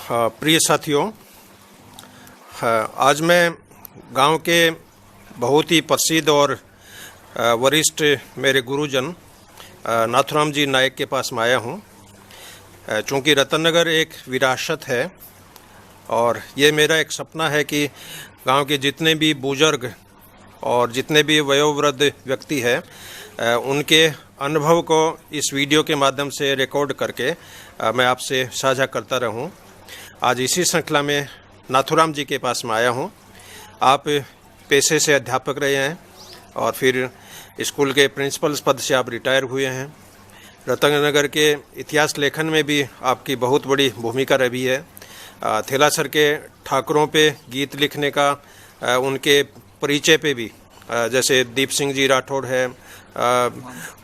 प्रिय साथियों, आज मैं गांव के बहुत ही प्रसिद्ध और वरिष्ठ मेरे गुरुजन नाथुराम जी नायक के पास में आया हूं। चूँकि रतननगर एक विरासत है और ये मेरा एक सपना है कि गांव के जितने भी बुजुर्ग और जितने भी वयोवृद्ध व्यक्ति हैं उनके अनुभव को इस वीडियो के माध्यम से रिकॉर्ड करके मैं आपसे साझा करता रहूं। आज इसी श्रृंखला में नाथुराम जी के पास में आया हूं। आप पेशे से अध्यापक रहे हैं और फिर स्कूल के प्रिंसिपल पद से आप रिटायर हुए हैं। रतननगर के इतिहास लेखन में भी आपकी बहुत बड़ी भूमिका रही है। थेलासर के ठाकुरों पे गीत लिखने का उनके परिचय पे भी जैसे दीप सिंह जी राठौड़ है,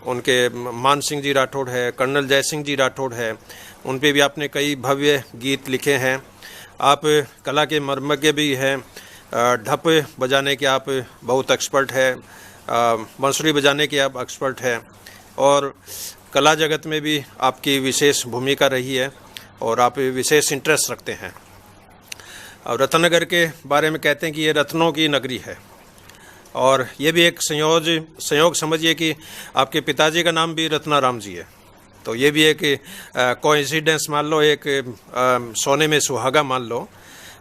उनके मान सिंह जी राठौड़ है, कर्नल जय सिंह जी राठौड़ है, उन पे भी आपने कई भव्य गीत लिखे हैं। आप कला के मर्मज्ञ भी हैं, ढप बजाने के आप बहुत एक्सपर्ट हैं, बांसुरी बजाने के आप एक्सपर्ट हैं और कला जगत में भी आपकी विशेष भूमिका रही है और आप विशेष इंटरेस्ट रखते हैं। और रतननगर के बारे में कहते हैं कि ये रत्नों की नगरी है और ये भी एक संयोग समझिए कि आपके पिताजी का नाम भी रत्नाराम जी है, तो ये भी एक कोइंसिडेंस मान लो, एक सोने में सुहागा मान लो।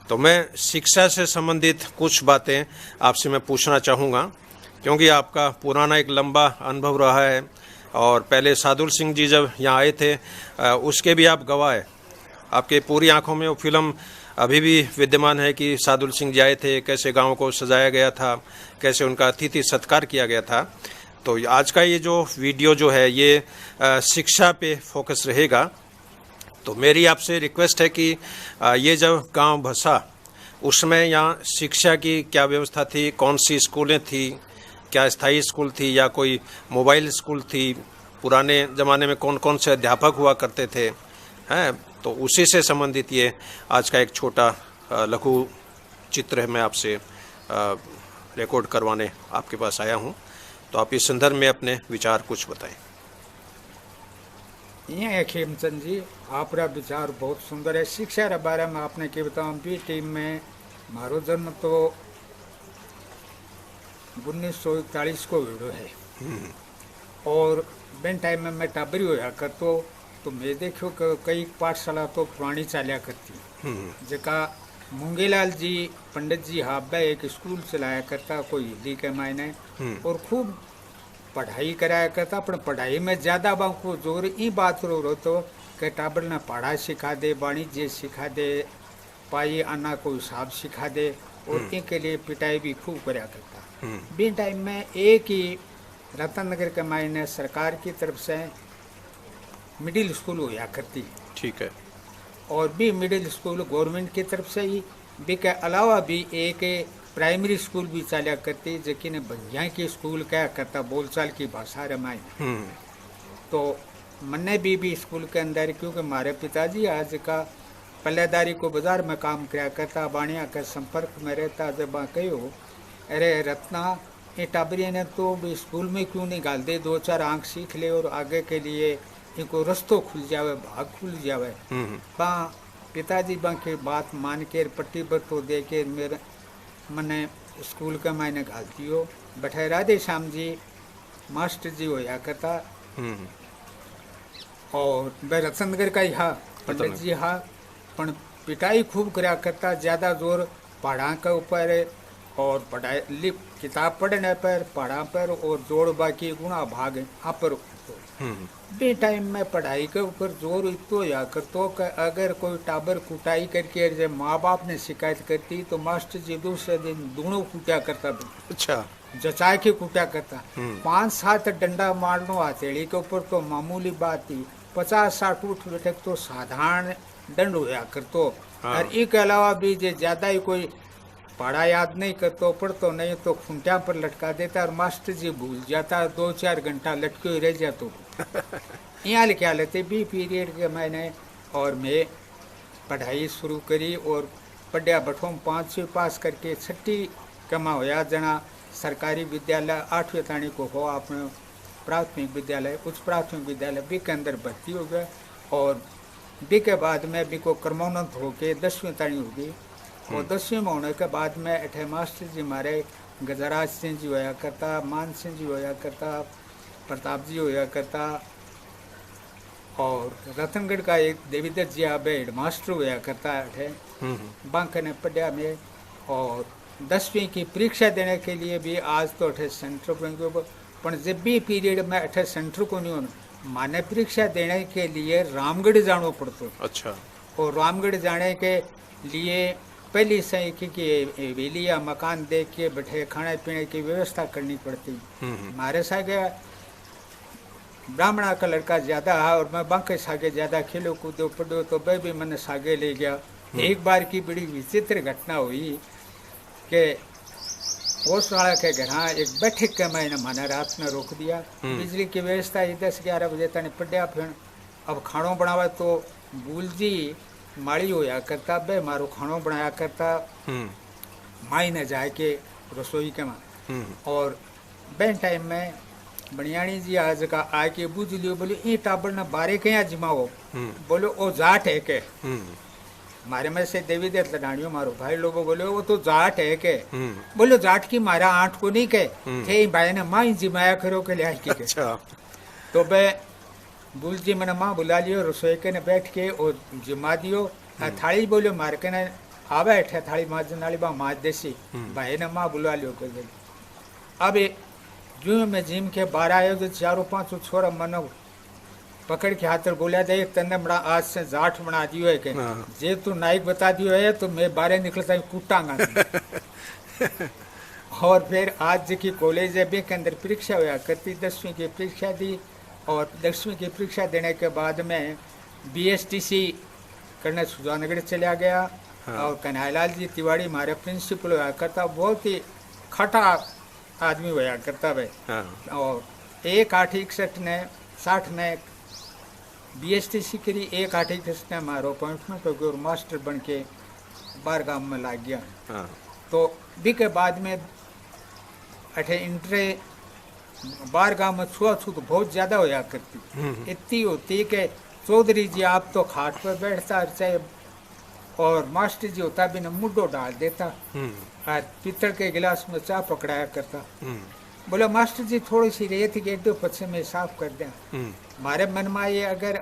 तो मैं शिक्षा से संबंधित कुछ बातें आपसे मैं पूछना चाहूँगा क्योंकि आपका पुराना एक लंबा अनुभव रहा है और पहले सादुल सिंह जी जब यहाँ आए थे उसके भी आप गवाह हैं। आपके पूरी आंखों में वो फिल्म अभी भी विद्यमान है कि सादुल सिंह जी आए थे, कैसे गांव को सजाया गया था, कैसे उनका अतिथि सत्कार किया गया था। तो आज का ये जो वीडियो जो है ये शिक्षा पे फोकस रहेगा। तो मेरी आपसे रिक्वेस्ट है कि ये जब गांव बसा उसमें यहाँ शिक्षा की क्या व्यवस्था थी, कौन सी स्कूलें थी, क्या स्थायी स्कूल थी या कोई मोबाइल स्कूल थी, पुराने ज़माने में कौन कौन से अध्यापक हुआ करते थे, हैं। तो उसी से संबंधित ये आज का एक छोटा लघु चित्र है, मैं आपसे रिकॉर्ड करवाने आपके पास आया हूँ। तो आप इस संदर्भ में अपने विचार कुछ बताएं। ये है खेमचंद जी, आपका विचार बहुत सुंदर है। शिक्षा के बारे में आपने क्या बताऊँ भी टीम में मारो जन्म तो 1941 को हुआ है और बेन टाइम में मैं टाबरी होया करतो तो मैं देखो कई पाठशाला तो पुरानी चालिया करती जका मूंगेलाल जी पंडित जी हाबा एक स्कूल चलाया करता कोई हिंदी के मायने और खूब पढ़ाई कराया करता। पर पढ़ाई में ज़्यादा बाको जोर ई बात रो तो कि टाबर ने पढ़ा सिखा दे, वाणिज्य सिखा दे, पाई आना को हिसाब सिखा दे और इनके लिए पिटाई भी खूब कराया करता। बी टाइम में एक ही रतननगर के मायने सरकार की तरफ से मिडिल स्कूल होया करती, ठीक है, और भी मिडिल स्कूल गवर्नमेंट की तरफ से ही भी के अलावा भी एक प्राइमरी स्कूल भी चलिया करती जबकि ने भैया की स्कूल क्या करता बोलचाल की भाषा रमाई। तो मन्ने भी स्कूल के अंदर क्योंकि हमारे पिताजी आज का पल्लेदारी को बाजार में काम किया करता, बाणिया के संपर्क में रहता। जब कहो अरे रत्ना ये टाबरी ने तो भी स्कूल में क्यों नहीं डाल दे, 2-4 आंख सीख ले और आगे के लिए इनको रस्तो खुल जावे, भाग खुल जावे। पिताजी बा के बात मान के पट्टी पर तो दे के मेरे मने स्कूल का मायने घालती हो बैठे राधे श्याम जी मास्टर जी होया करता और वह रतननगर का ही हा पंडित जी हा, पण पिटाई खूब कराया करता, ज़्यादा जोर पढ़ा के ऊपर और पढ़ाई किताब पढ़ने पर पढ़ा पर और जोड़ बाकी गुणा भाग आप पर बे टाइम में पढ़ाई के ऊपर जोर इतो या करतो कि अगर कोई टाबर कुटाई करके जब माँ बाप ने शिकायत करती तो मास्टर जी दूसरे दिन दोनों कुटा करता। अच्छा, जचा के कुटा करता। 5-7 डंडा मारनो हथेली के ऊपर तो मामूली बात थी, 50-60 उठ बैठक तो साधारण दंड होया करतो। और इसके अलावा भी जो ज्यादा ही कोई पढ़ा याद नहीं करतो, पढ़तो नहीं तो खूंटिया पर लटका देता और मास्टर जी भूल जाता, 2-4 घंटा लटके ही रह जातो। यहाँ लिखा लेते बी पीरियड के मैंने और मैं पढ़ाई शुरू करी और पढ़िया बठों 5वीं पास करके 6ठी कमा होया जना सरकारी विद्यालय 8वीं ताणी को हो अपने प्राथमिक विद्यालय उच्च प्राथमिक विद्यालय भी के अंदर भर्ती हो गया और बी के बाद में बी को क्रमोन्नत होके 10वीं ताणी होगी और 10वीं में होने के बाद में अठे मास्टर जी हमारे गजराज सिंह जी होया करता, मान सिंह जी होया करता, प्रताप जी होया करता और रतनगढ़ का एक देवीदत्त जी आबे हेड मास्टर होया करता अठे बांके ने पढ़िया में। और 10वीं की परीक्षा देने के लिए भी आज तो अठे सेंटर बन गयो, पर जब भी पीरियड में अठे सेंटर को नहीं होना माने परीक्षा देने के लिए रामगढ़ जाना पड़तो। अच्छा। और रामगढ़ जाने के लिए पहली से कि हवेली या मकान देख के बैठे खाने पीने की व्यवस्था करनी पड़ती। हमारे सागे ब्राह्मणा का लड़का ज्यादा है और मैं बांके सागे ज्यादा खेलो कूदो पढ़ो तो वह भी मैंने सागे ले गया। एक बार की बड़ी विचित्र घटना हुई कि पोस्ट वाला के घर एक बैठक के मैंने माना रात में रोक दिया। बिजली की व्यवस्था ही 10-11 बजे तक पढ़िया। फिर अब खानों बनावा तो बूल जी माड़ी होया करता, बे मारो खानों बनाया करता माई ने जाए के रसोई के में। और बे टाइम में बनियाणी जी आज का आके बुझ लियो, बोले ई टाबर ने बारे कहीं जिमाओ, बोलो ओ जाट है के मारे में से देवी देत लडाणियों मारो भाई लोगों बोले वो तो जाट है के बोलो जाट की मारा आठ को नहीं के थे भाई ने माँ जिमाया करो के लिया की के। अच्छा। तो बे बुल जी मैंने माँ बुला लियो रसोई के ने बैठ के और जिमा दियो। थाली बोलियो मार के ने आवे अठे थाली माजन वाली बा माज देसी भाई ने माँ बुला लियो के। अब जो मैं जिम के 12 आयो तो 4-5 छोरा मन पकड़ के हाथ बोलिया जाए तने बड़ा आज से जाट बना दियो है के जे तू नाइक बता दियो है तो मैं बाहर निकलता हूँ कूटांगा। और फिर आज जी की कॉलेज है के अंदर परीक्षा हुआ करती 10वीं की परीक्षा दी और 10वीं की परीक्षा देने के बाद में BSTC करने सुजानगढ़ चला गया। और कन्हैयालाल जी तिवाड़ी हमारे प्रिंसिपल हुआ करता, बहुत ही खटा आदमी हुआ करता भाई। और 1/8/61 ने 60 ने BSTC करी, 1/8/61 ने हमारा अपॉइंटमेंट हो गया और मास्टर बन के बार गांव में लाग गया। तो बी के बाद में अठे इंट्रे बार गांव में छुआछूत बहुत ज्यादा होया करती, इतनी होती कि चौधरी जी आप तो खाट पर बैठता चाहे और मास्टर जी होता भी न मुड्डो डाल देता और पीतल के गिलास में चाय पकड़ाया करता। बोला मास्टर जी थोड़ी सी रेत गेटो पछे में साफ कर दिया। हमारे मन में ये अगर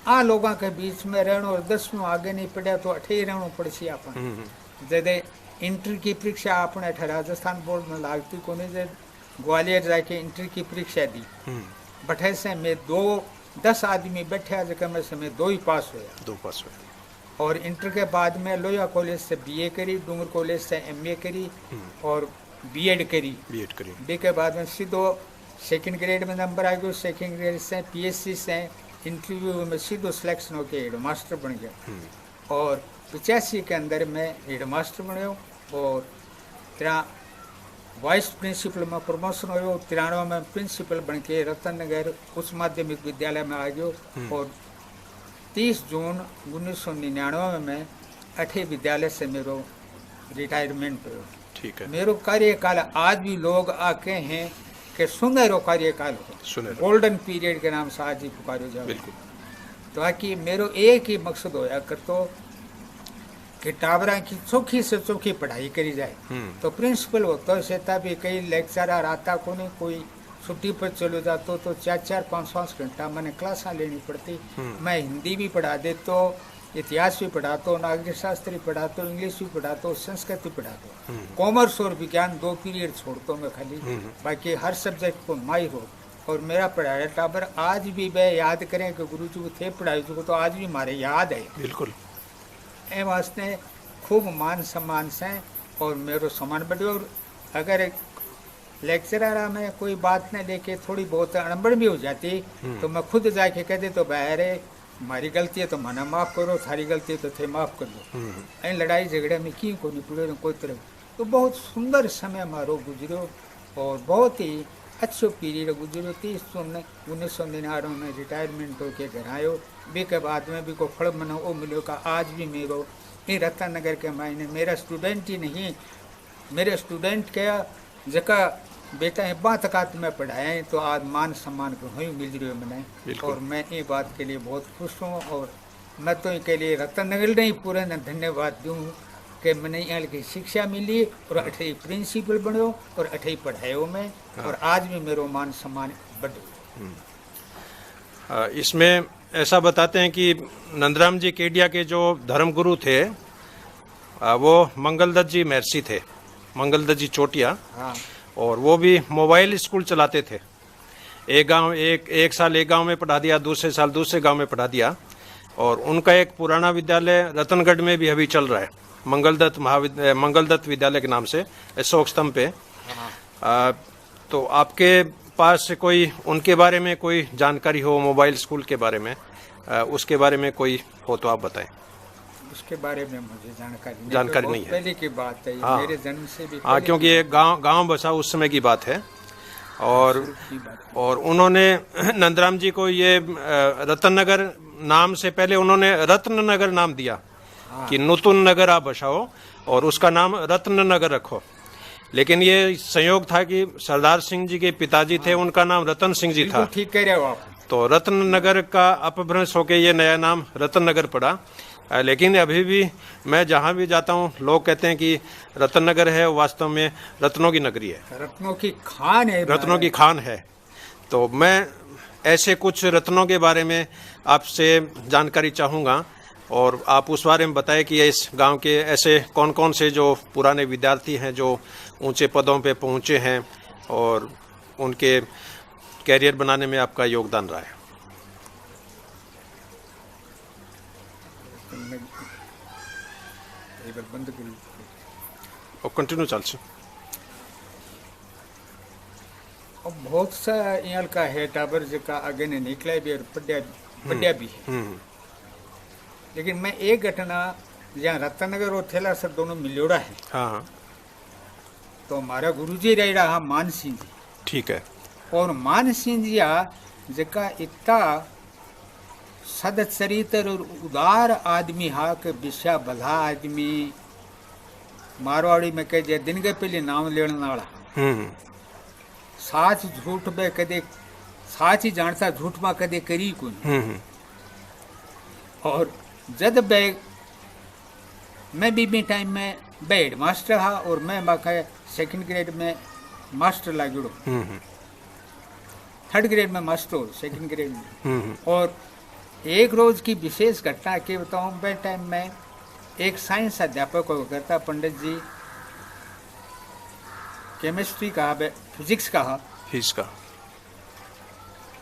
आ लोगों के बीच में रहना और 10वीं आगे नहीं पड़ा तो अठे ही रहना पड़सी अपन। जदे इंटर की परीक्षा अपने अठे राजस्थान बोर्ड में लागती को नहीं, ग्वालियर जाके इंटर की परीक्षा दी बठे से मैं 10 आदमी बैठे जगह में से मैं 2 ही पास हुआ। और इंटर के बाद में लोहिया कॉलेज से BA करी, डूंगर कॉलेज से MA करी और B.Ed करी। बी के बाद में सीधो 2nd ग्रेड में नंबर आ गया, 2nd ग्रेड से PSC से इंटरव्यू में सीधो सिलेक्शन होके हेड मास्टर बन गया। और 85 के अंदर में हेड मास्टर बने और 13 वाइस प्रिंसिपल में प्रमोशन हो, 93 में प्रिंसिपल बन के रतनगर उच्च माध्यमिक विद्यालय में आ गयो। और 30 जून 1999 में अठे विद्यालय से मेरो रिटायरमेंट हो। ठीक है। मेरो कार्यकाल आज भी लोग आके हैं कि सुनहरो कार्यकाल हो, गोल्डन पीरियड के नाम से आज ही पुकारो जाओ। बिल्कुल। तो आकि मेरो एक ही मकसद होया करतो कि टाबरा की चौखी से चौखी पढ़ाई करी जाए। तो प्रिंसिपल होता है भी कई लेक्चरर आता को नहीं, कोई छुट्टी पर चलो जातो तो 4-4, 5-5 घंटा मैंने क्लास लेनी पड़ती। मैं हिंदी भी पढ़ा देता, इतिहास भी पढ़ाता, नागरिक शास्त्र पढ़ाता, इंग्लिश भी पढ़ाता, संस्कृत भी पढ़ाता। कॉमर्स और विज्ञान 2 पीरियड छोड़ता मैं खाली, बाकी हर सब्जेक्ट को माहिर हो। और मेरा पढ़ाया टाबर आज भी वे याद करें कि गुरु जी थे पढ़ाई को तो आज भी हमारे याद है। बिल्कुल। ए वास्ते खूब मान सम्मान से और मेरो सम्मान बढ़े। और अगर लेक्चरर में कोई बात न लेके थोड़ी बहुत अड़बड़ भी हो जाती तो मैं खुद जाके कह दे तो बहरे हमारी गलती है तो मना माफ़ करो, थारी गलती है तो थे माफ़ कर दो। इन लड़ाई झगड़े में क्यों को नहीं पड़े कोई तरह। तो बहुत सुंदर समय हमारो गुजरो और बहुत ही अच्छो पीरियड गुजरो। 30 जून 1999 में रिटायरमेंट होके घर आयो। बी के बाद में भी को फल मना वो मिलो का आज भी मेरो ये रतनगर के मायने मेरा स्टूडेंट ही नहीं, मेरे स्टूडेंट के जगह बेटा है बात कात में पढ़ाए तो आज मान सम्मान को ही मिल रही है मैंने। और मैं ये बात के लिए बहुत खुश हूँ और मैं तो इनके लिए रतनगर नहीं पूरा धन्यवाद दूँ कि मैंने यहाँ की शिक्षा मिली और अठे प्रिंसिपल बनो और अठे पढ़ायो में और आज भी मेरो मान सम्मान बढ़ो। इसमें ऐसा बताते हैं कि नंदराम जी केडिया के जो धर्मगुरु थे वो मंगलदत्त जी महर्षि थे, मंगलदत्त जी चोटिया। हाँ। और वो भी मोबाइल स्कूल चलाते थे। एक साल एक गांव में पढ़ा दिया, दूसरे साल दूसरे गांव में पढ़ा दिया। और उनका एक पुराना विद्यालय रतनगढ़ में भी अभी चल रहा है, मंगलदत्त विद्यालय के नाम से, अशोक स्तंभ पे। तो आपके पास कोई उनके बारे में कोई जानकारी हो, मोबाइल स्कूल के बारे में, उसके बारे में कोई हो तो आप बताएं। उसके बारे में मुझे जानकारी नहीं है। पहले की बात है, हाँ, मेरे जन्म से भी। हाँ, क्योंकि ये गांव बसा उस समय की बात है। और उन्होंने नंदराम जी को ये रतननगर नाम से पहले उन्होंने रत्ननगर नाम दिया। हाँ। कि नूतन नगर आप बसाओ और उसका नाम रत्ननगर रखो। लेकिन ये संयोग था कि सरदार सिंह जी के पिताजी थे, उनका नाम रतन सिंह जी था। ठीक कह रहे हो आप। तो रत्ननगर का अपभ्रंश होके ये नया नाम रतननगर पड़ा। लेकिन अभी भी मैं जहाँ भी जाता हूँ लोग कहते हैं कि रतननगर है, वास्तव में रत्नों की नगरी है, रत्नों की खान है, रत्नों की खान है। तो मैं ऐसे कुछ रत्नों के बारे में आपसे जानकारी चाहूँगा और आप उस बारे में बताएं कि इस गांव के ऐसे कौन कौन से जो पुराने विद्यार्थी हैं जो ऊंचे पदों पे पहुंचे हैं और उनके कैरियर बनाने में आपका योगदान रहा है। और कंटिन्यू चल से बहुत सा यहाँ का है टाबर जका आगे ने निकला भी और पढ़िया भी है। लेकिन मैं एक घटना जहाँ रतनगर और थेला सर दोनों मिलोड़ा है। हाँ। तो हमारा गुरुजी रह रहा मान सिंह जी। ठीक है। और मान सिंह जी जका इतना सदचरित्र और उदार आदमी हा के विषय भला आदमी, मारवाड़ी में कह दिया दिन के पहले नाम लेने वाला। साच झूठ में कदे साच ही जानता, झूठ में कदे करी कोई। और जद बैग मैं बीबी टाइम में हेड मास्टर हा और मैं बाका सेकंड ग्रेड में मास्टर लागड़ो, थर्ड ग्रेड में मास्टर, सेकंड ग्रेड में। और एक रोज की विशेष घटना के बताऊं, मैं टाइम में एक साइंस अध्यापक हुआ करता, पंडित जी, केमिस्ट्री का, फिजिक्स का,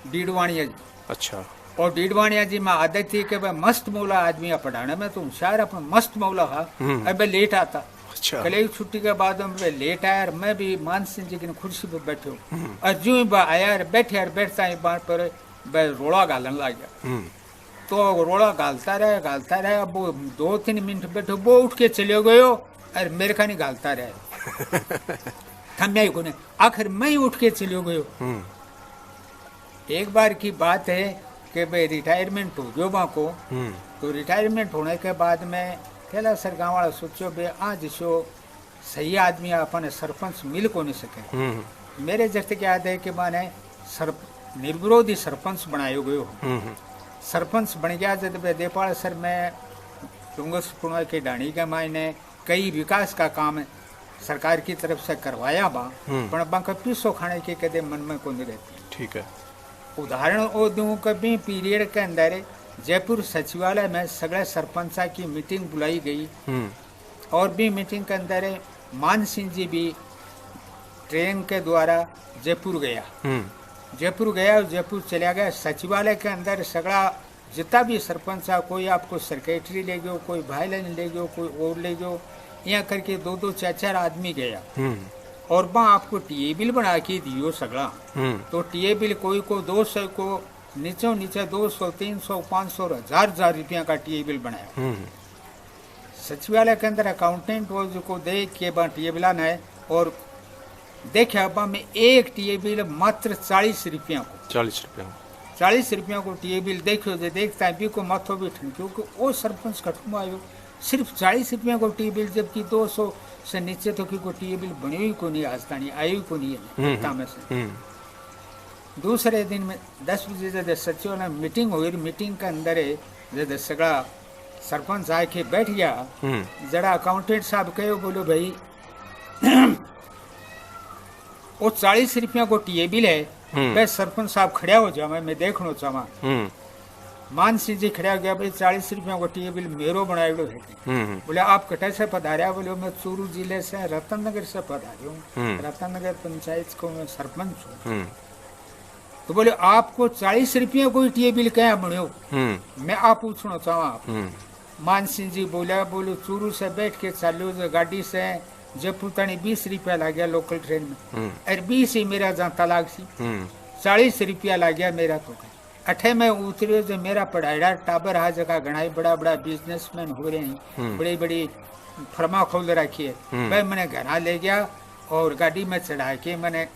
डीडवाणिया जी। अच्छा। और डीडवाणिया जी में आदत थी कि भाई मस्त मौला आदमी पढ़ाने में, तो होशियार अपना मस्त मौला हा। अब लेट आता। अच्छा। कल छुट्टी के बाद में लेट आया, मैं भी मान सिंह जी की कुर्सी पर बैठे हूँ और जो ही आया बैठे बैठता ही बार पर रोड़ा गालन लग गया। तो रोड़ा गालता रहे। अब वो 2-3 मिनट बैठे, वो उठ के चले गयो और मेरे का नहीं गालता रहे। थम्या ही को नहीं, आखिर मैं ही उठ के चले गयो। एक बार की बात है कि भाई रिटायरमेंट हो गयो वहाँ को। तो रिटायरमेंट होने के बाद में थेला सर गाँव वाला सोचो बे आज सो सही आदमी अपन सरपंच मिल को नहीं सके। मेरे जैसे क्या याद है कि मैंने निर्विरोधी सरपंच बनायो गयो। सरपंच बन गया जब देपाल सर में डूंगरपुर के डाणी के मायने कई विकास का काम सरकार की तरफ से करवाया बा, पर बाका पीसो खाने के कदे मन में को नहीं रहती। ठीक है। उदाहरण वो दूं, कभी पीरियड के अंदर जयपुर सचिवालय में सगळे सरपंचा की मीटिंग बुलाई गई। और भी मीटिंग के अंदर मान सिंह जी भी ट्रेन के द्वारा जयपुर गया। जयपुर चला गया। सचिवालय के अंदर सगड़ा जितना भी सरपंच था, कोई आपको सेक्रेटरी ले गयो, कोई भाई ले गयो, कोई और ले गयो, यहाँ करके 2-2 4-4 आदमी गया। और वहाँ आपको टीए बिल बना के दियो सगड़ा। तो टीए बिल कोई को 200 को नीचे 200, 300, 500, 1000 रुपया का टीए बिल बनाया। सचिवालय के अंदर अकाउंटेंट वो जो को दे के टीए बिल आना है। और देखे अब में एक टीए बिल मात्र 40 रुपया को, 40 रुपया को टीए बिल देखो जो देखता है भी को माथो भी ठन, क्योंकि वो सरपंच कठुआ आयो सिर्फ 40 रुपया को टीए बिल, जबकि 200 से नीचे तो को टीए बिल बनी हुई को नहीं, आज तानी आई को नहीं है में से। दूसरे दिन में 10 बजे जब सचिवालय मीटिंग हुई, मीटिंग के अंदर जब सगड़ा सरपंच आके बैठ गया, जरा अकाउंटेंट साहब कहो, बोलो भाई वो 40 रुपया को टीए बिल है, मैं सरपंच साहब खड़ा हो जावा, मैं देखना चाहवा। मान सिंह जी खड़ा हो गया, भाई 40 रुपया को टीए बिल मेरो बनाएड़ो है। बोले आप कटे से पधारिया? बोले मैं चूरू जिले से रतननगर से पधारी हूँ, रतननगर पंचायत को मैं सरपंच हूँ। तो बोले आपको 40 रुपया को टीए बिल क्या बनो? मैं आप पूछना चाहवा। मान सिंह जी बोला, बोलो चूरू से बैठ के चालो गाड़ी से जयपुर तनी 20 रुपया लग गया लोकल ट्रेन में, और 20 ही मेरा जाता लाग सी, 40 रुपया लग गया मेरा। तो अठे में उतरे जो मेरा पढ़ाईड़ा टाबर आ जगह घना बड़ा बड़ा बिजनेसमैन हो रहे हैं, बड़ी बड़ी फर्मा खोल रखी है। भाई मैंने घरा ले गया और गाड़ी में चढ़ा के मैंने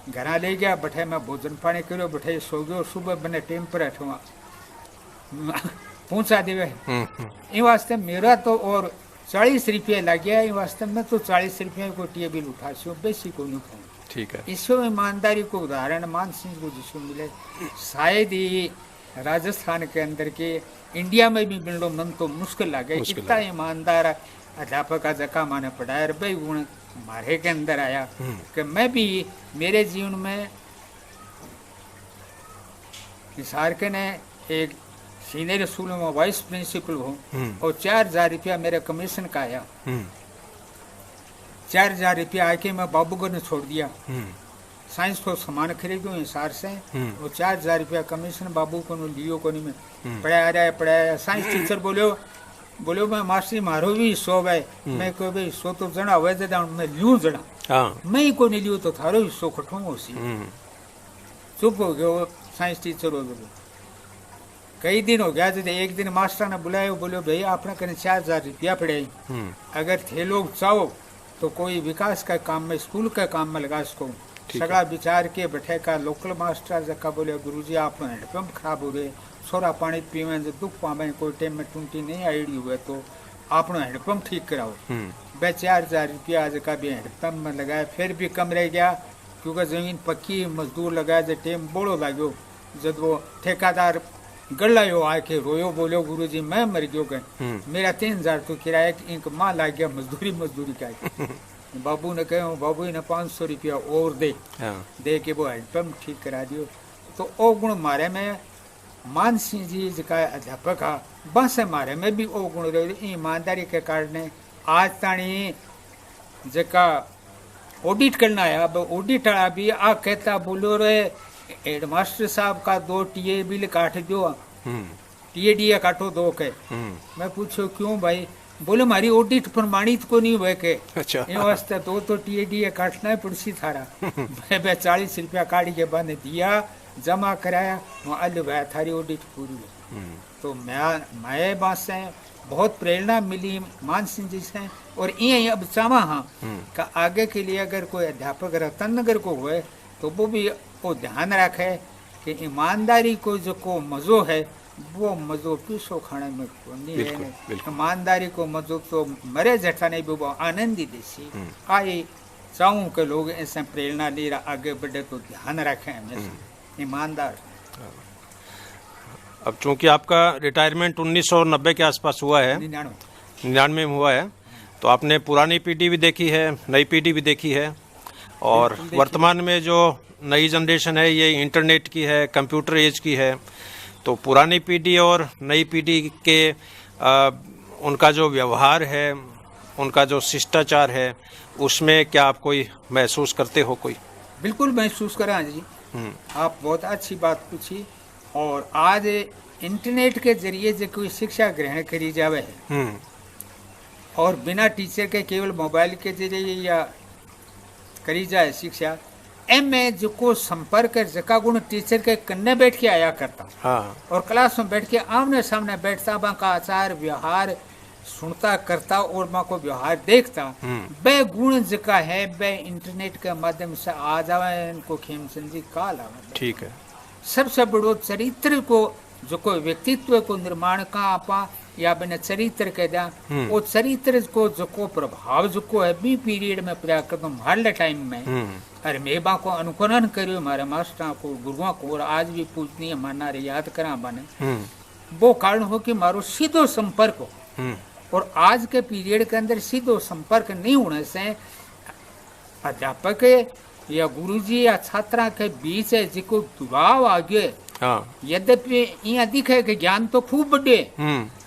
घरा ले गया, बैठे मैं भोजन पानी करो, बैठे सो गयो। सुबह मैंने टेम पर अठवा पहुंचा देवे। इन वास्ते मेरा तो और 40 रुपया लग गया, इन वास्ते में तो 40 रुपया को टीए बिल उठा सो, बेसी को नहीं खाऊं। ठीक है। इसो ईमानदारी को उदाहरण मान सिंह को जिसको मिले, शायद ही राजस्थान के अंदर के इंडिया में भी मिलना मन तो मुश्किल लगे। इतना ईमानदार अध्यापक जका माने पढ़ाया, भाई गुण मारे के अंदर आया कि मैं भी मेरे जीवन में निसार के ने एक सीनियर स्कूल में वाइस प्रिंसिपल हूँ और 4000 रुपया मेरे कमीशन का आया। 4000 रुपया आके मैं बाबूगर ने छोड़ दिया, साइंस को सामान खरीदो हिसार से, और 4000 रुपया कमीशन बाबू को लियो को नहीं। मैं पढ़ाया साइंस टीचर बोलो मैं मास्टर मारो भी हिस्सो भाई, मैं कहो भाई हिस्सो तो जना हुआ जदा मैं लियूं जना, मैं ही को नहीं लियो तो थारो हिस्सो खटूं उसी। चुप हो गयो साइंस टीचर हो गयो। कई दिन हो गया, जब एक दिन मास्टर ने बुलाया, बोलो भाई आपने कने 4000 रुपया पड़े, अगर थे लोग चाहो तो कोई विकास का काम में स्कूल के काम में लगा सको। सगड़ा विचार के बैठे का लोकल मास्टर जका बोले गुरुजी आपने हैंडपंप खराब हो रहे, छोरा पानी पीवे जो दुख पावे, कोई टाइम में टूटी नहीं आईडी हुए तो आपने हैंडपंप ठीक कराओ। भाई 4000 रुपया जका भी हैंडपंप में लगाया, फिर भी कम रह गया क्योंकि जमीन पक्की, मजदूर लगाया, जो टाइम बोलो लागो। जब वो ठेकेदार गलायो आके रोयो, बोलो गुरुजी मैं मर गयो गए, मेरा 3000 तो किराया इनक माँ लाग गया, मजदूरी का। बाबू ने कहो, बाबू ने 500 रुपया और दे के वो हैंडपंप ठीक करा दियो। तो ओ गुण मारे में मान सिंह जी जिका अध्यापक हा, बस मारे में भी ओ गुण रहे। ईमानदारी के कारण आज ताणी जका ऑडिट करना है, अब ऑडिट वाला भी आ कहता बोलो रे हेडमास्टर साहब का 2 टीए बिल काट दो, टीए काटो 2 के। मैं पूछो क्यों भाई? बोले हमारी ऑडिट प्रमाणित को नहीं हुए के, अच्छा इन वास्ते 2 तो टीए काटना है पड़सी थारा। मैं 40 रुपया काट के बंद दिया, जमा कराया, अल भाई थारी ऑडिट पूरी है। तो मैं बात से बहुत प्रेरणा मिली मान सिंह जी से, और ये अब चाहवा हाँ का आगे के लिए अगर कोई अध्यापक रतननगर को हुए तो वो भी वो ध्यान रखे कि ईमानदारी को जो को मजो है वो मजो पीसो खाने में नहीं है। ईमानदारी को मजो तो मरे जठा नहीं भी वो आनंद ही देसी। आई चाहूँ के लोग ऐसे प्रेरणा ले रहा आगे बढ़े तो ध्यान रखें हमेशा ईमानदार। अब चूंकि आपका रिटायरमेंट 1990 के आसपास हुआ है, 99 में हुआ है, तो आपने पुरानी पीढ़ी भी देखी है, नई पीढ़ी भी देखी है, और वर्तमान में जो नई जनरेशन है ये इंटरनेट की है, कंप्यूटर एज की है। तो पुरानी पीढ़ी और नई पीढ़ी के उनका जो व्यवहार है, उनका जो शिष्टाचार है, उसमें क्या आप कोई महसूस करते हो? कोई बिल्कुल महसूस करा जी, आप बहुत अच्छी बात पूछी। और आज इंटरनेट के जरिए जो कोई शिक्षा ग्रहण करी जावे है और बिना टीचर के केवल मोबाइल के जरिए या करी जाए शिक्षा, में जो को संपर्क जका गुण टीचर के कन्ने बैठ के आया करता, हाँ। और क्लास में बैठ के आमने सामने बैठता, वहाँ का आचार व्यवहार सुनता करता और वहाँ को व्यवहार देखता, बे गुण जका है बे इंटरनेट के माध्यम से आ जावे इनको खेमचंद जी काल आवे। ठीक है। सबसे बड़ो चरित्र को जो कोई व्यक्तित्व को निर्माण का आपा या बिना चरित्र कह दिया, वो चरित्र को जो को प्रभाव जो को है बी पीरियड में प्रयास करता हर टाइम में। अरे मेबा को अनुकरण करियो हमारे मास्टर को गुरुओं को, और आज भी पूजनीय मानना रे याद करा बने वो कारण हो कि मारो सीधो संपर्क हो। हम्म, और आज के पीरियड के अंदर सीधो संपर्क नहीं होने से अध्यापक या गुरुजी या छात्रा के बीच है जिको दुराव आ गए। हाँ, यद्यपि यहाँ दिखे कि ज्ञान तो खूब बढ़े,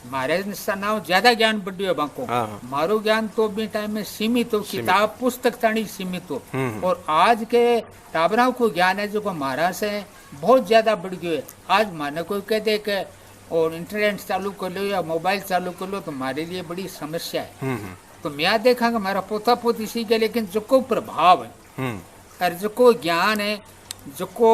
मारे नाव ज्यादा ज्ञान बढ़ियो बाको, हाँ। मारो ज्ञान तो भी टाइम में सीमित हो, किताब पुस्तक ताणी सीमित हो। और आज के टाबराओं को ज्ञान है जो को महाराज से बहुत ज्यादा बढ़ गयो है। आज माने कोई कह दे के और इंटरनेट चालू कर लो या मोबाइल चालू कर लो तो हमारे लिए बड़ी समस्या है। तो मैं देखा कि मेरा पोता पोती सीख गया, लेकिन जो को प्रभाव है और जो को ज्ञान है, जो को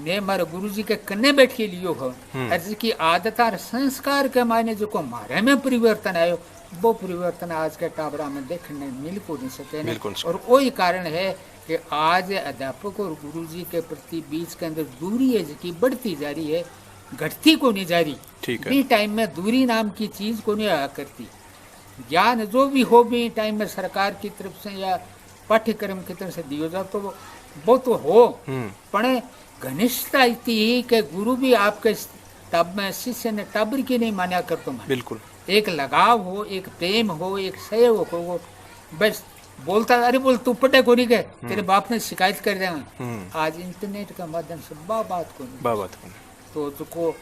ने मारे गुरुजी के कन्ने बैठ के लियो हो, और जिसकी आदत और संस्कार के मायने जो को मारे में परिवर्तन आयो, वो परिवर्तन आज के टाबरा में देखने मिल को नहीं सके न। और वही कारण है कि आज अध्यापक और गुरुजी के प्रति बीच के अंदर दूरी है जिसकी बढ़ती जा रही है, घटती को नहीं जा रही। ठीक है। भी टाइम में दूरी नाम की चीज को नहीं आया करती। ज्ञान जो भी हो भी टाइम में सरकार की तरफ से या पाठ्यक्रम की तरफ से दियो जाए तो वो तो हो, पर घनिष्ठता इतनी ही कि गुरु भी आपके तब में शिष्य ने टाबर की नहीं मान्या करतो। बिल्कुल। एक लगाव हो, एक प्रेम हो, एक सहयोग हो। बस बोलता अरे बोल तू पटे को नहीं गए, तेरे बाप ने शिकायत कर देगा। आज इंटरनेट के माध्यम से बात को नहीं। तो जो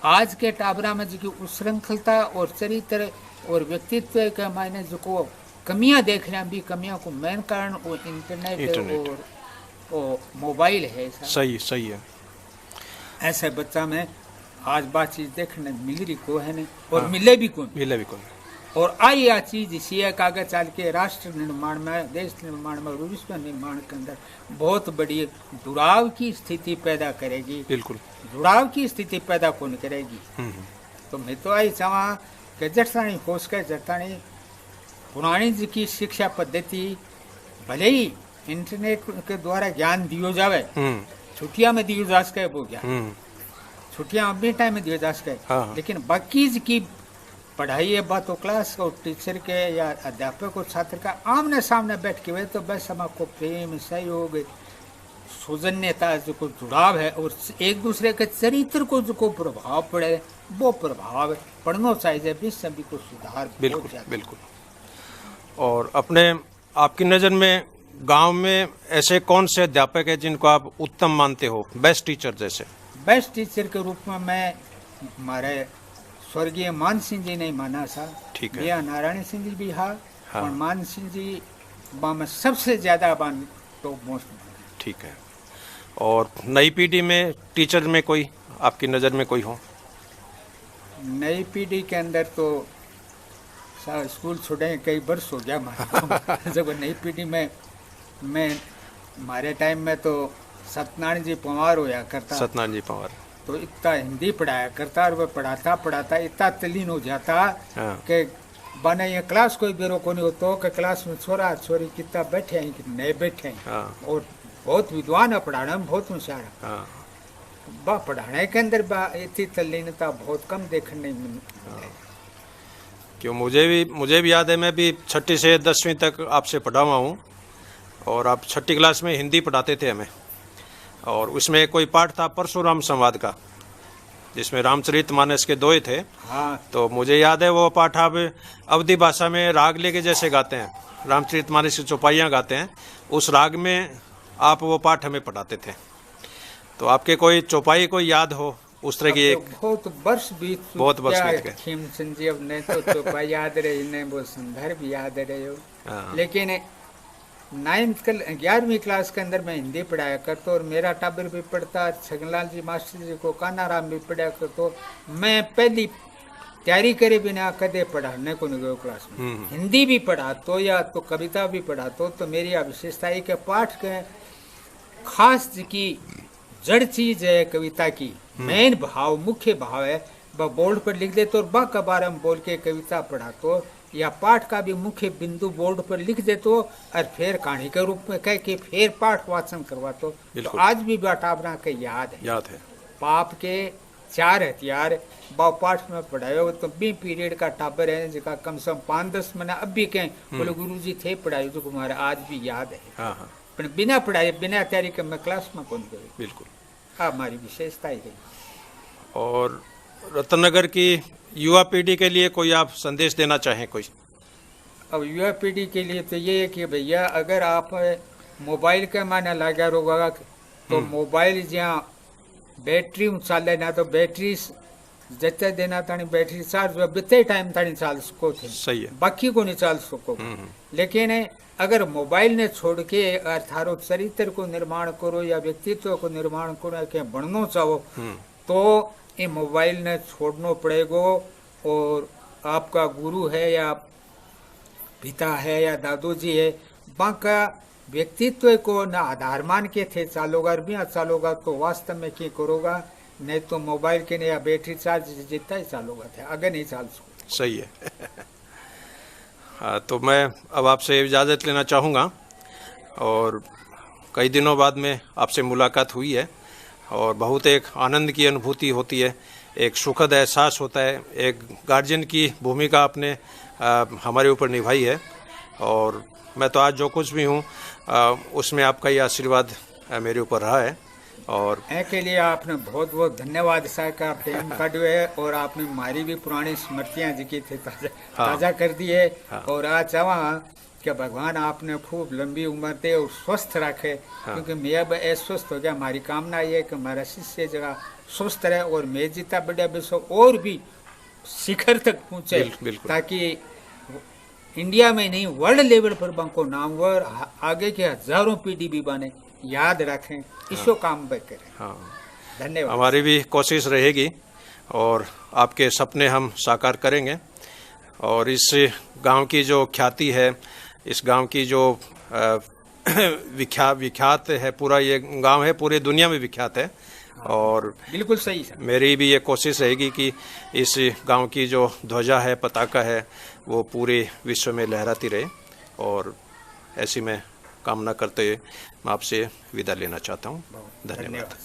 आज के टाबरा में जो उच्छृंखलता और चरित्र और व्यक्तित्व के मायने जो को कमियां देख रहे हैं, भी कमियों को मेन कारण वो इंटरनेट और मोबाइल है। सही है। ऐसे बच्चा में आज बात चीज देखने मिल रही को है नहीं, और मिले भी कौन। और आई आ चीज इसी है कागज चाल के राष्ट्र निर्माण में, देश निर्माण में, विश्व निर्माण के अंदर बहुत बड़ी दुराव की स्थिति पैदा करेगी। बिल्कुल जुड़ाव की स्थिति पैदा कौन करेगी। तो मैं तो आई चाहा कि जटानी हो सके जटानी पुरानी जी की शिक्षा पद्धति भले ही इंटरनेट के द्वारा ज्ञान दियो जावे, छुट्टियां में दियो जा सके वो ज्ञान, छुट्टियां अभी टाइम में दियो जा सके। लेकिन बाकी की पढ़ाई है बात तो क्लास और टीचर के या अध्यापक और छात्र का आमने सामने बैठ के हुए तो बस हमको प्रेम सहयोग सौजन्यता जो को जुड़ाव है और एक दूसरे के चरित्र को जो को प्रभाव पड़े, वो प्रभाव पढ़ना चाहिए भी सभी को सुधार। बिल्कुल। और अपने आपकी नज़र में गांव में ऐसे कौन से अध्यापक है जिनको आप उत्तम मानते हो, बेस्ट टीचर जैसे? बेस्ट टीचर के रूप में मैं हमारे स्वर्गीय मान सिंह जी ने माना था। ठीक है। नारायण सिंह जी भी हाँ। और मान सिंह जी में सबसे ज्यादा मान तो मोस्ट। ठीक है। और नई पीढ़ी में टीचर में कोई आपकी नज़र में कोई हो? नई पीढ़ी के अंदर तो स्कूल छोड़े कई वर्ष हो गया हमारे जब नई पीढ़ी में मैं हमारे टाइम में तो सत्यनारायण जी पंवार होया करता। सत्यनारायण जी पंवार तो इतना हिंदी पढ़ाया करता और वह पढ़ाता इतना तल्लीन हो जाता कि बने ये क्लास कोई बेरो को नहीं होता कि क्लास में छोरा छोरी कितना बैठे हैं कि नहीं बैठे हैं। और बहुत विद्वान है, पढ़ाने में बहुत होशियार है। बा पढ़ाने के अंदर इतनी तल्लीनता बहुत कम देखने मिलती। क्यों मुझे भी याद है, मैं भी 6ठी से 10वीं तक आपसे पढ़ा हुआ हूँ और आप 6ठी क्लास में हिंदी पढ़ाते थे हमें। और उसमें कोई पाठ था परशुराम संवाद का, जिसमें रामचरितमानस के दोहे थे। तो मुझे याद है वो पाठ आप अवधी भाषा में राग लेके जैसे गाते हैं, रामचरितमानस की चौपाइयाँ गाते हैं, उस राग में आप वो पाठ हमें पढ़ाते थे। तो आपके कोई चौपाई कोई याद हो उस तरह की? एक बहुत वर्ष बीत गए। खीम संजीव ने तो चौपाई याद रही, ने वो संदर्भ याद रहे हो। लेकिन 11वीं क्लास के अंदर मैं हिंदी पढ़ाया करता और मेरा टाबर भी पढ़ता, छगनलाल जी मास्टर जी को कानाराम भी पढ़ाया करतो। मैं पहली तैयारी करे बिना कदे पढ़ाने को नहीं गयो क्लास में। हिंदी भी पढ़ा तो या तो कविता भी पढ़ा तो मेरी विशेषता है कि पाठ के खास की जड़ चीज है कविता की, मेन भाव मुख्य भाव है, वह बोर्ड पर लिख दे तो बा के बारे में बोल के कविता पढ़ा तो या पाठ का भी मुख्य बिंदु बोर्ड पर लिख दे तो और फिर कहानी के रूप में कह के फिर पाठ वाचन करवा तो आज भी बाटाबरा के याद है। पाप के 4 हथियार बाव पाठ में पढ़ायो तो बी पीरियड का टाबर है जिसका कम से कम 5-10 महीना अब भी कहें बोले गुरुजी थे पढ़ायो जो हमारा आज भी याद है। पर बिना पढ़ाए बिना तैयारी के मैं क्लास में कौन गई। बिल्कुल हमारी विशेषता ही रही। और रतनगर की युवा पीढ़ी के लिए कोई आप संदेश देना चाहें कोई? अब युवा पीढ़ी के लिए तो ये है कि भैया अगर आप मोबाइल के माने लगा रहोगा तो मोबाइल જ્યાં બેટરી ચાલે ના તો બેટરી जते देना ताणी बैटरी चार्ज हुआ बिते टाइम ताणी चाल सको थे, सही है। बाकी को नहीं चाल सको। लेकिन अगर मोबाइल ने छोड़ के थारो चरित्र को निर्माण करो या व्यक्तित्व को निर्माण करो या कहीं बढ़ना चाहो तो ये मोबाइल ने छोड़ना पड़ेगा। और आपका गुरु है या पिता है या दादोजी है, बाका व्यक्तित्व को न आधार मान के थे चालोगा और बिना चालोगा तो वास्तव में क्या करोगा, नहीं तो मोबाइल के या बैटरी चार्ज जितना ही चालूगा थे आगे नहीं चाल सकते। सही है। तो मैं अब आपसे इजाज़त लेना चाहूँगा और कई दिनों बाद में आपसे मुलाकात हुई है और बहुत एक आनंद की अनुभूति होती है, एक सुखद एहसास होता है। एक गार्जियन की भूमिका आपने हमारे ऊपर निभाई है और मैं तो आज जो कुछ भी हूँ उसमें आपका ही आशीर्वाद मेरे ऊपर रहा है। और के लिए आपने बहुत बहुत धन्यवाद साहब का प्रेम काढ़ो है और आपने हमारी भी पुरानी स्मृतियाँ जी थे ताज़ा कर दी है। और आज चाहवा कि भगवान आपने खूब लंबी उम्र दे और स्वस्थ रखे, क्योंकि मैं अब अस्वस्थ हो गया। हमारी कामना ये है कि हमारा शिष्य जगह स्वस्थ रहे और मैं जितना बढ़िया विश्व और भी शिखर तक पहुँचे, ताकि इंडिया में नहीं वर्ल्ड लेवल पर बंको नाम और आगे के हजारों पीढ़ी भी बने याद रखें, इसको काम पे करें। हाँ, धन्यवाद। हमारी भी कोशिश रहेगी और आपके सपने हम साकार करेंगे। और इस गांव की जो ख्याति है, इस गांव की जो विख्यात है, पूरा ये गांव है पूरे दुनिया में विख्यात है। और बिल्कुल सही सर, मेरी भी ये कोशिश रहेगी कि इस गांव की जो ध्वजा है, पताका है, वो पूरे विश्व में लहराती रहे। और ऐसी मैं कामना करते हुए मैं आपसे विदा लेना चाहता हूँ। धन्यवाद।